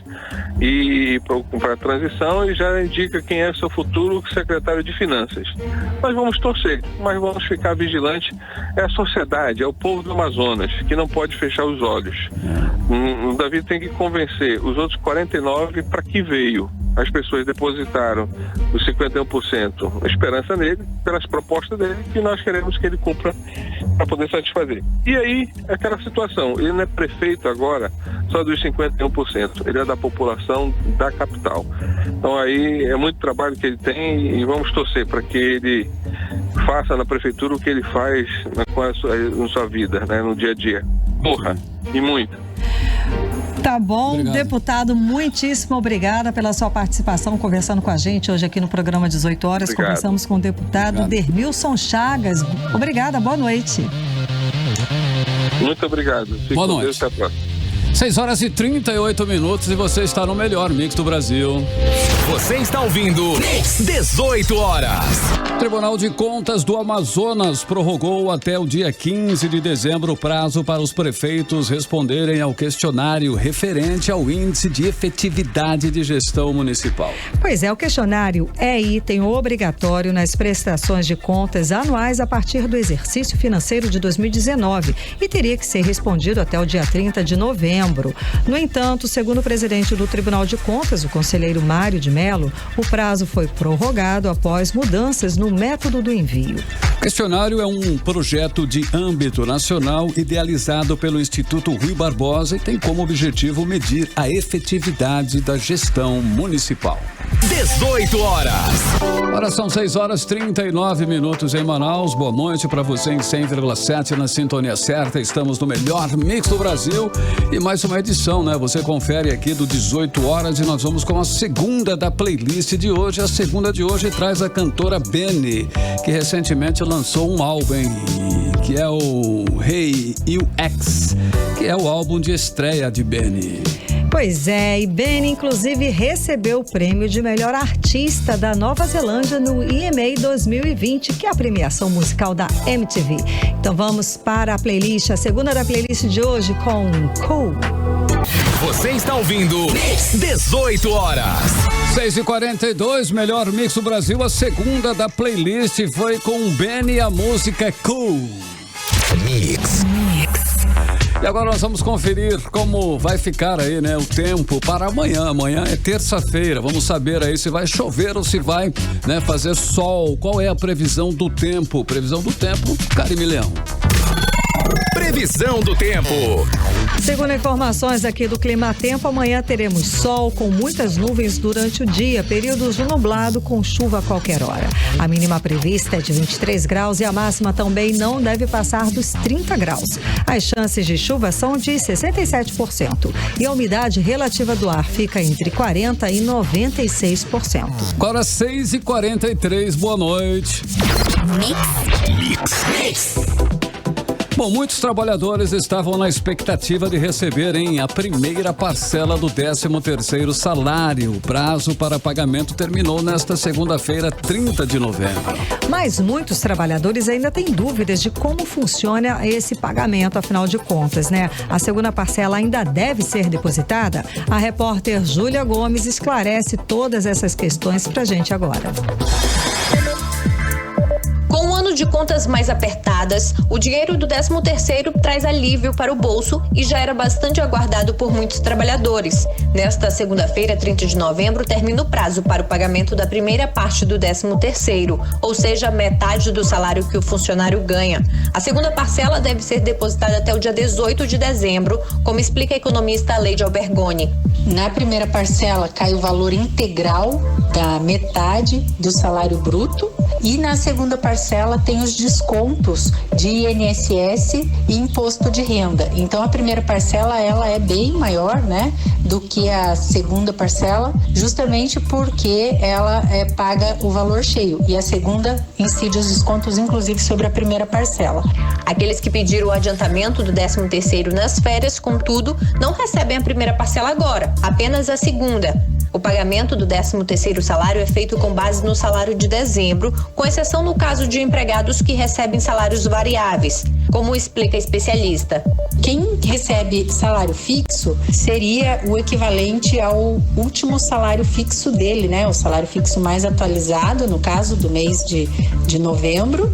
Speaker 10: para a transição e já indica quem é seu futuro secretário de Finanças. Nós vamos torcer, mas vamos ficar vigilantes. É a sociedade, é o povo do Amazonas, que não pode fechar os olhos. O Davi tem que convencer os outros 49 para que veio. As pessoas depositaram os 51%, a esperança nele, pelas propostas dele, que nós queremos que ele cumpra para poder satisfazer. E aí, aquela situação, ele não é prefeito agora só dos 51%, ele é da população da capital. Então aí é muito trabalho que ele tem e vamos torcer para que ele faça na prefeitura o que ele faz na sua vida, né, no dia a dia. Porra, e muito.
Speaker 3: Tá bom,
Speaker 2: obrigado.
Speaker 3: Deputado, muitíssimo obrigada pela sua participação, conversando com a gente hoje aqui no programa 18 horas.
Speaker 10: Obrigado.
Speaker 3: Conversamos com o deputado Dermilson Chagas. Obrigada, boa noite.
Speaker 10: Muito obrigado.
Speaker 2: Boa noite.
Speaker 10: Até a próxima.
Speaker 2: 6h38 e você está no melhor Mix do Brasil.
Speaker 1: Você está ouvindo 18 horas.
Speaker 2: Tribunal de Contas do Amazonas prorrogou até o dia 15 de dezembro o prazo para os prefeitos responderem ao questionário referente ao índice de efetividade de gestão municipal.
Speaker 3: Pois é, o questionário é item obrigatório nas prestações de contas anuais a partir do exercício financeiro de 2019 e teria que ser respondido até o dia 30 de novembro. No entanto, segundo o presidente do Tribunal de Contas, o conselheiro Mário de Mello, o prazo foi prorrogado após mudanças no método do envio.
Speaker 2: O questionário é um projeto de âmbito nacional idealizado pelo Instituto Rui Barbosa e tem como objetivo medir a efetividade da gestão municipal.
Speaker 1: 18 horas.
Speaker 2: Agora são 6h39 em Manaus. Boa noite para você em 100,7 na sintonia certa. Estamos no melhor mix do Brasil e mais uma edição, né? Você confere aqui do 18 horas e nós vamos com a segunda da playlist de hoje. A segunda de hoje traz a cantora Benny, que recentemente lançou um álbum, que é o Hey You X, que é o álbum de estreia de Benny.
Speaker 3: Pois é, e Benny inclusive recebeu o prêmio de melhor artista da Nova Zelândia no EMA 2020, que é a premiação musical da MTV. Então vamos para a playlist, a segunda da playlist de hoje com Cool.
Speaker 1: Você está ouvindo 18 horas.
Speaker 2: 6h42, melhor mix do Brasil. A segunda da playlist foi com Benny, a música Cool.
Speaker 1: Mix.
Speaker 2: E agora nós vamos conferir como vai ficar aí, né, o tempo para amanhã. Amanhã é terça-feira. Vamos saber aí se vai chover ou se vai, né, fazer sol. Qual é a previsão do tempo? Previsão do tempo, Karime Leão.
Speaker 1: Previsão do tempo.
Speaker 3: Segundo informações aqui do Clima Tempo, amanhã teremos sol com muitas nuvens durante o dia, períodos de nublado com chuva a qualquer hora. A mínima prevista é de 23 graus e a máxima também não deve passar dos 30 graus. As chances de chuva são de 67% e a umidade relativa do ar fica entre 40% e 96%.
Speaker 2: Agora 6h43, boa noite.
Speaker 1: Mix.
Speaker 2: Bom, muitos trabalhadores estavam na expectativa de receberem a primeira parcela do 13º salário. O prazo para pagamento terminou nesta segunda-feira, 30 de novembro.
Speaker 3: Mas muitos trabalhadores ainda têm dúvidas de como funciona esse pagamento, afinal de contas, né? A segunda parcela ainda deve ser depositada? A repórter Júlia Gomes esclarece todas essas questões pra gente agora.
Speaker 11: Com um ano de contas mais apertadas, o dinheiro do 13º traz alívio para o bolso e já era bastante aguardado por muitos trabalhadores. Nesta segunda-feira, 30 de novembro, termina o prazo para o pagamento da primeira parte do 13º, ou seja, metade do salário que o funcionário ganha. A segunda parcela deve ser depositada até o dia 18 de dezembro, como explica a economista Leide Albergoni.
Speaker 12: Na primeira parcela cai o valor integral da metade do salário bruto e na segunda parcela tem os descontos de INSS e imposto de renda. Então a primeira parcela ela é bem maior, né, do que a segunda parcela, justamente porque ela paga o valor cheio e a segunda incide os descontos inclusive sobre a primeira parcela.
Speaker 11: Aqueles que pediram o adiantamento do 13º nas férias, contudo, não recebem a primeira parcela agora, apenas a segunda. O pagamento do 13º salário é feito com base no salário de dezembro, com exceção no caso de empregados que recebem salários variáveis, como explica a especialista.
Speaker 12: Quem recebe salário fixo seria o equivalente ao último salário fixo dele, né? O salário fixo mais atualizado, no caso do mês de novembro,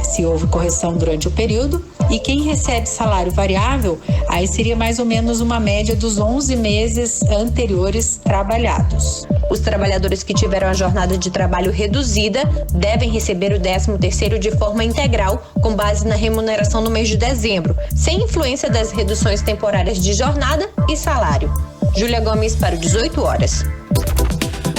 Speaker 12: se houve correção durante o período. E quem recebe salário variável, aí seria mais ou menos uma média dos 11 meses anteriores trabalhados.
Speaker 11: Os trabalhadores que tiveram a jornada de trabalho reduzida devem receber o 13º de forma integral, com base na remuneração no mês de dezembro, sem influência das reduções temporárias de jornada e salário. Júlia Gomes para o 18 horas.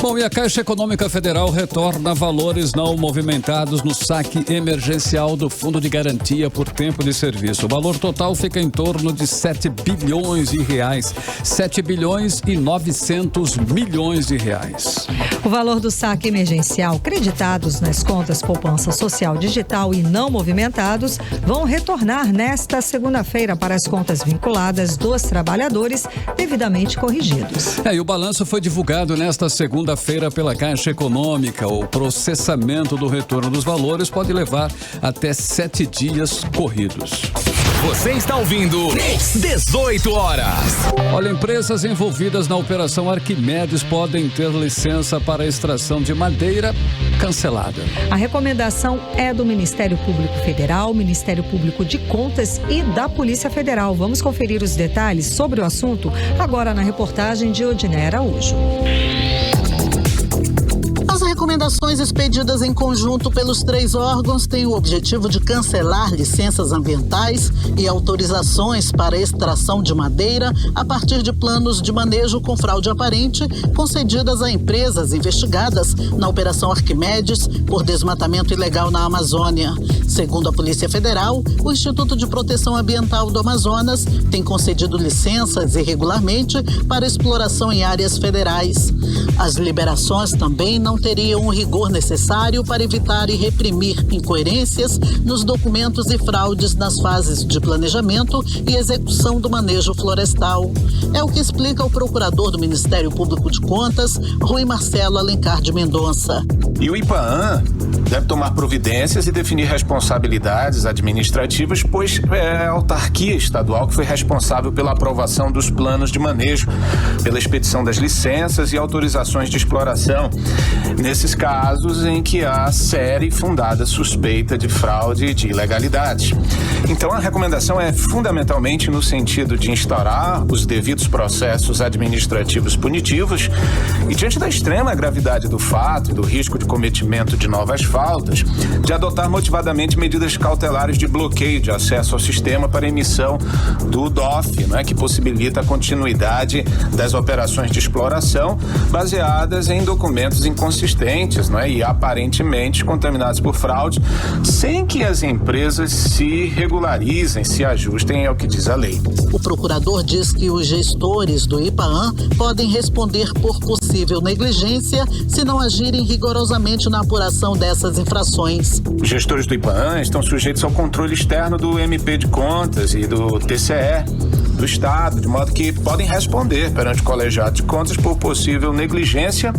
Speaker 2: Bom, e a Caixa Econômica Federal retorna valores não movimentados no saque emergencial do Fundo de Garantia por Tempo de Serviço. O valor total fica em torno de 7 bilhões de reais. 7 bilhões e 900 milhões de reais.
Speaker 3: O valor do saque emergencial creditados nas contas poupança social digital e não movimentados vão retornar nesta segunda-feira para as contas vinculadas dos trabalhadores devidamente corrigidos.
Speaker 2: E o balanço foi divulgado nesta segunda-feira pela Caixa Econômica. O processamento do retorno dos valores pode levar até 7 dias corridos.
Speaker 1: Você está ouvindo 18 horas.
Speaker 2: Olha, empresas envolvidas na Operação Arquimedes podem ter licença para a extração de madeira cancelada.
Speaker 3: A recomendação é do Ministério Público Federal, Ministério Público de Contas e da Polícia Federal. Vamos conferir os detalhes sobre o assunto agora na reportagem de Odiné Araújo.
Speaker 5: As recomendações expedidas em conjunto pelos 3 órgãos têm o objetivo de cancelar licenças ambientais e autorizações para extração de madeira a partir de planos de manejo com fraude aparente concedidas a empresas investigadas na Operação Arquimedes por desmatamento ilegal na Amazônia. Segundo a Polícia Federal, o Instituto de Proteção Ambiental do Amazonas tem concedido licenças irregularmente para exploração em áreas federais. As liberações também não teriam o rigor necessário para evitar e reprimir incoerências nos documentos e fraudes nas fases de planejamento e execução do manejo florestal. É o que explica o procurador do Ministério Público de Contas, Rui Marcelo Alencar de Mendonça.
Speaker 13: E o IPAAN deve tomar providências e definir responsabilidades administrativas, pois é a autarquia estadual que foi responsável pela aprovação dos planos de manejo, pela expedição das licenças e autorizações de exploração, nesses casos em que há séria e fundada suspeita de fraude e de ilegalidade. Então, a recomendação é fundamentalmente no sentido de instaurar os devidos processos administrativos punitivos e, diante da extrema gravidade do fato e do risco de cometimento de novas faltas, de adotar motivadamente medidas cautelares de bloqueio de acesso ao sistema para emissão do DOF, que possibilita a continuidade das operações de exploração baseadas em documentos inconsistentes e aparentemente contaminados por fraude, sem que as empresas se regularizem, se ajustem ao que diz a lei.
Speaker 5: O procurador diz que os gestores do IPAAN podem responder por possível negligência se não agirem rigorosamente na apuração dessas infrações.
Speaker 13: Os gestores do IPAAN estão sujeitos ao controle externo do MP de Contas e do TCE do Estado, de modo que podem responder perante o colegiado de contas por possível negligência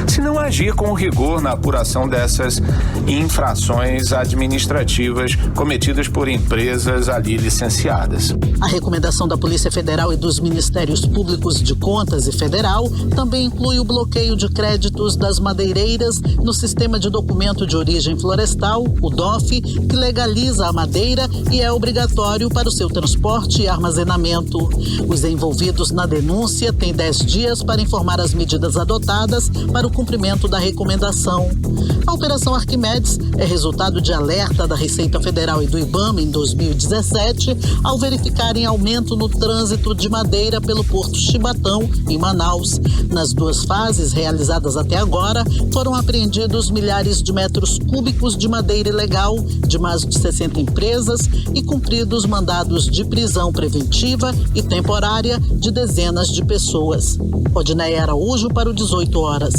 Speaker 13: se não agir com rigor na apuração dessas infrações administrativas cometidas por empresas ali licenciadas.
Speaker 5: A recomendação da Polícia Federal e dos Ministérios Públicos de Contas e Federal também inclui o bloqueio de créditos das madeireiras no Sistema de Documento de Origem Florestal, o DOF, que legaliza a madeira e é obrigatório para o seu transporte e armazenamento. Os envolvidos na denúncia têm 10 dias para informar as medidas adotadas para o cumprimento da recomendação. A Operação Arquimedes é resultado de alerta da Receita Federal e do IBAMA em 2017, ao verificarem aumento no trânsito de madeira pelo Porto Chibatão, em Manaus. Nas 2 fases realizadas até agora, foram apreendidos milhares de metros cúbicos de madeira ilegal de mais de 60 empresas e cumpridos mandados de prisão preventiva e temporária de dezenas de pessoas. Odiné Araújo para o 18 horas.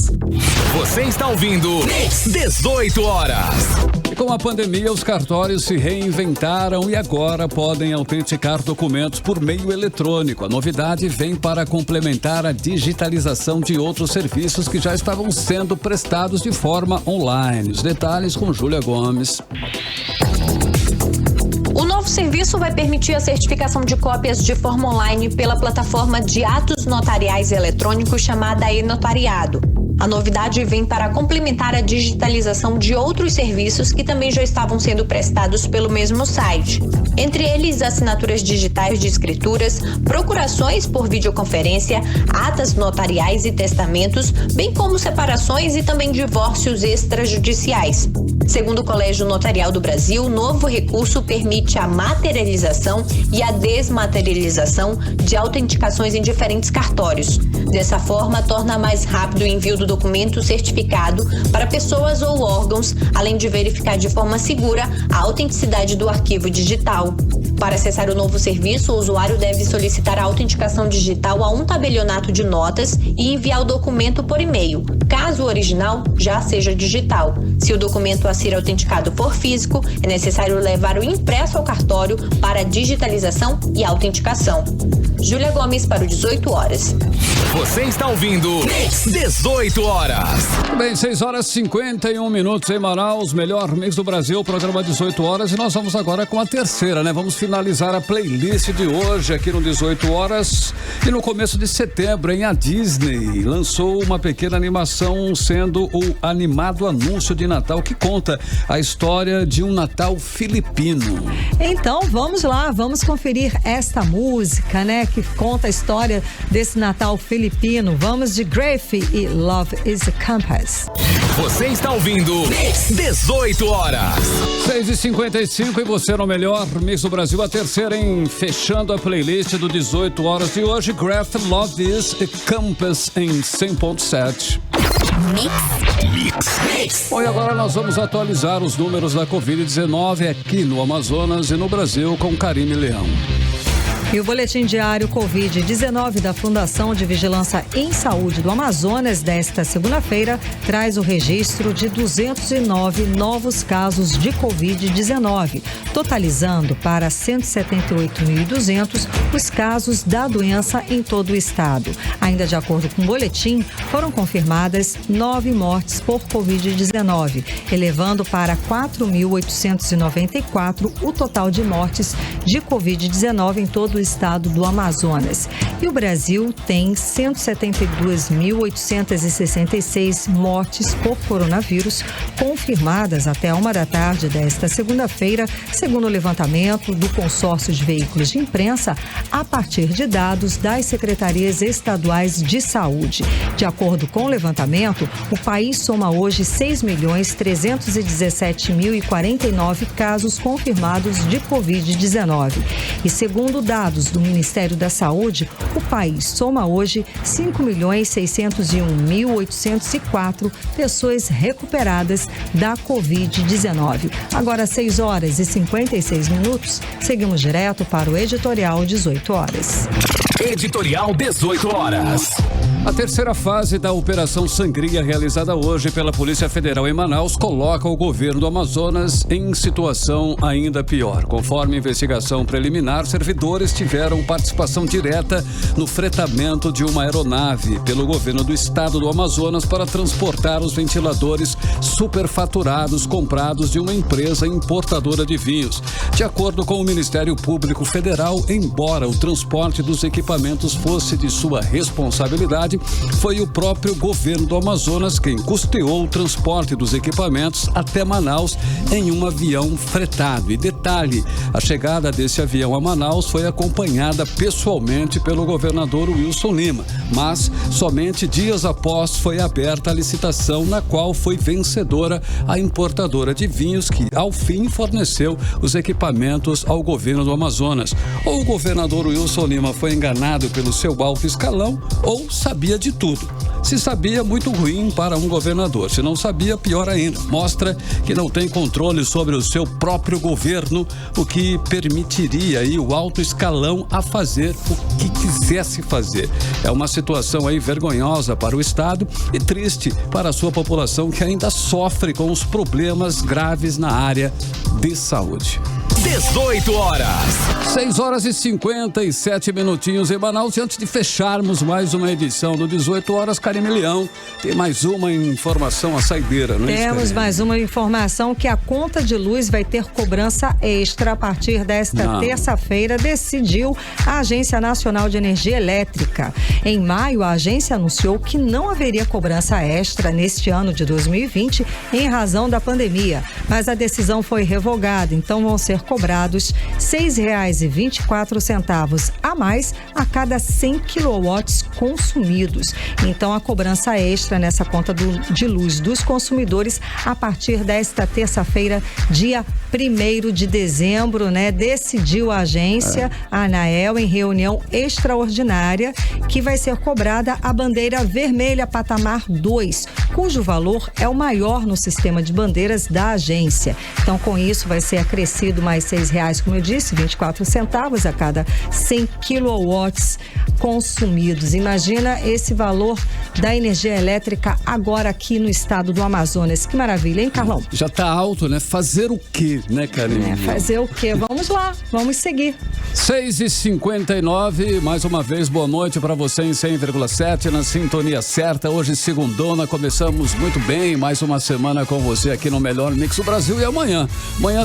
Speaker 1: Você está ouvindo 18 horas.
Speaker 2: Com a pandemia, os cartórios se reinventaram e agora podem autenticar documentos por meio eletrônico. A novidade vem para complementar a digitalização de outros serviços que já estavam sendo prestados de forma online. Os detalhes com Júlia Gomes.
Speaker 11: O novo serviço vai permitir a certificação de cópias de forma online pela plataforma de atos notariais eletrônicos chamada e-notariado. A novidade vem para complementar a digitalização de outros serviços que também já estavam sendo prestados pelo mesmo site. Entre eles, assinaturas digitais de escrituras, procurações por videoconferência, atas notariais e testamentos, bem como separações e também divórcios extrajudiciais. Segundo o Colégio Notarial do Brasil, o novo recurso permite a materialização e a desmaterialização de autenticações em diferentes cartórios. Dessa forma, torna mais rápido o envio do documento certificado para pessoas ou órgãos, além de verificar de forma segura a autenticidade do arquivo digital. Para acessar o novo serviço, o usuário deve solicitar a autenticação digital a um tabelionato de notas e enviar o documento por e-mail, caso o original já seja digital. Se o documento a ser autenticado for físico, é necessário levar o impresso ao cartório para digitalização e autenticação. Júlia Gomes para o 18 horas.
Speaker 1: Você está ouvindo 18 horas.
Speaker 2: Bem, 6h51 em Manaus, melhor mix do Brasil, programa 18 horas. E nós vamos agora com a terceira, né? Vamos finalizar a playlist de hoje aqui no 18 horas. E no começo de setembro, a Disney lançou uma pequena animação sendo o animado anúncio de Natal que conta a história de um Natal filipino.
Speaker 3: Então, vamos lá, vamos conferir esta música, né? Que conta a história desse Natal filipino. Vamos de Graffy e Love is a Compass.
Speaker 1: Você está ouvindo 18 horas.
Speaker 2: 6h55 e você no melhor mix do Brasil, a terceira em fechando a playlist do 18 horas de hoje. Graffy, Love is a Compass em 100.7. Mix. Bom, e agora nós vamos atualizar os números da Covid-19 aqui no Amazonas e no Brasil com Karine Leão.
Speaker 3: E o boletim diário Covid-19 da Fundação de Vigilância em Saúde do Amazonas desta segunda-feira traz o registro de 209 novos casos de Covid-19, totalizando para 178.200 os casos da doença em todo o estado. Ainda de acordo com o boletim, foram confirmadas 9 mortes por Covid-19, elevando para 4.894 o total de mortes de Covid-19 em todo o estado do Amazonas. E o Brasil tem 172.866 mortes por coronavírus confirmadas até 1h desta segunda-feira, segundo o levantamento do consórcio de veículos de imprensa, a partir de dados das secretarias estaduais de saúde. De acordo com o levantamento, o país soma hoje 6.317.049 casos confirmados de Covid-19. E segundo dados do Ministério da Saúde, o país soma hoje 5.601.804 pessoas recuperadas da Covid-19. Agora 6h56, seguimos direto para o editorial 18 horas.
Speaker 1: Editorial 18 horas.
Speaker 2: A terceira fase da Operação Sangria, realizada hoje pela Polícia Federal em Manaus, coloca o governo do Amazonas em situação ainda pior. Conforme investigação preliminar, servidores tiveram participação direta no fretamento de uma aeronave pelo governo do estado do Amazonas para transportar os ventiladores superfaturados comprados de uma empresa importadora de vinhos. De acordo com o Ministério Público Federal, embora o transporte dos equipamentos fosse de sua responsabilidade, foi o próprio governo do Amazonas quem custeou o transporte dos equipamentos até Manaus em um avião fretado. E detalhe, a chegada desse avião a Manaus foi acompanhada pessoalmente pelo governador Wilson Lima, mas somente dias após foi aberta a licitação na qual foi vencedora a importadora de vinhos que, ao fim, forneceu os equipamentos ao governo do Amazonas. Ou o governador Wilson Lima foi enganado pelo seu alto escalão ou sabia de tudo. Se sabia, muito ruim para um governador. Se não sabia, pior ainda. Mostra que não tem controle sobre o seu próprio governo, o que permitiria aí o alto escalão salão a fazer o que quisesse fazer. É uma situação aí vergonhosa para o Estado e triste para a sua população que ainda sofre com os problemas graves na área de saúde.
Speaker 1: 18 horas.
Speaker 2: 6 horas e 57 minutinhos em Manaus. E antes de fecharmos mais uma edição do 18 horas, Karime Leão, tem mais uma informação, a saideira, não é?
Speaker 3: Temos mais uma informação que a conta de luz vai ter cobrança extra a partir desta terça-feira, decidiu a Agência Nacional de Energia Elétrica. Em maio, a agência anunciou que não haveria cobrança extra neste ano de 2020 em razão da pandemia, mas a decisão foi revogada, então vão ser cobrados R$ 6,24 a mais a cada 100 quilowatts consumidos. Então, a cobrança extra nessa conta de luz dos consumidores a partir desta terça-feira, dia 1º de dezembro, né? Decidiu a agência, a ANAEL, em reunião extraordinária, que vai ser cobrada a bandeira vermelha patamar 2, cujo valor é o maior no sistema de bandeiras da agência. Então, com isso, vai ser acrescido mais R$ 6,00, como eu disse, 24 centavos a cada 100 quilowatts consumidos. Imagina esse valor da energia elétrica agora aqui no estado do Amazonas. Que maravilha, hein, Carlão?
Speaker 2: Já tá alto, né? Fazer o quê, né, Karime?
Speaker 3: Fazer o quê? Vamos lá, vamos seguir.
Speaker 2: 6h59, mais uma vez, boa noite para você em 100,7 na sintonia certa. Hoje, segundona, começamos muito bem, mais uma semana com você aqui no Melhor Mix do Brasil. E amanhã,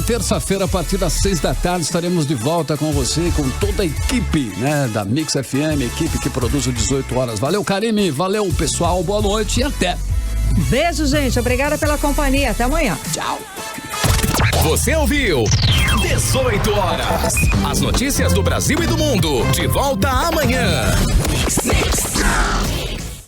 Speaker 2: terça-feira, a partir das 6 da tarde, estaremos de volta com você, com toda a equipe, né, da Mix FM, equipe que produz o 18 horas. Valeu, Karime, valeu, pessoal, boa noite e até.
Speaker 3: Beijo, gente, obrigada pela companhia, até amanhã.
Speaker 2: Tchau.
Speaker 1: Você ouviu 18 horas. As notícias do Brasil e do mundo. De volta amanhã.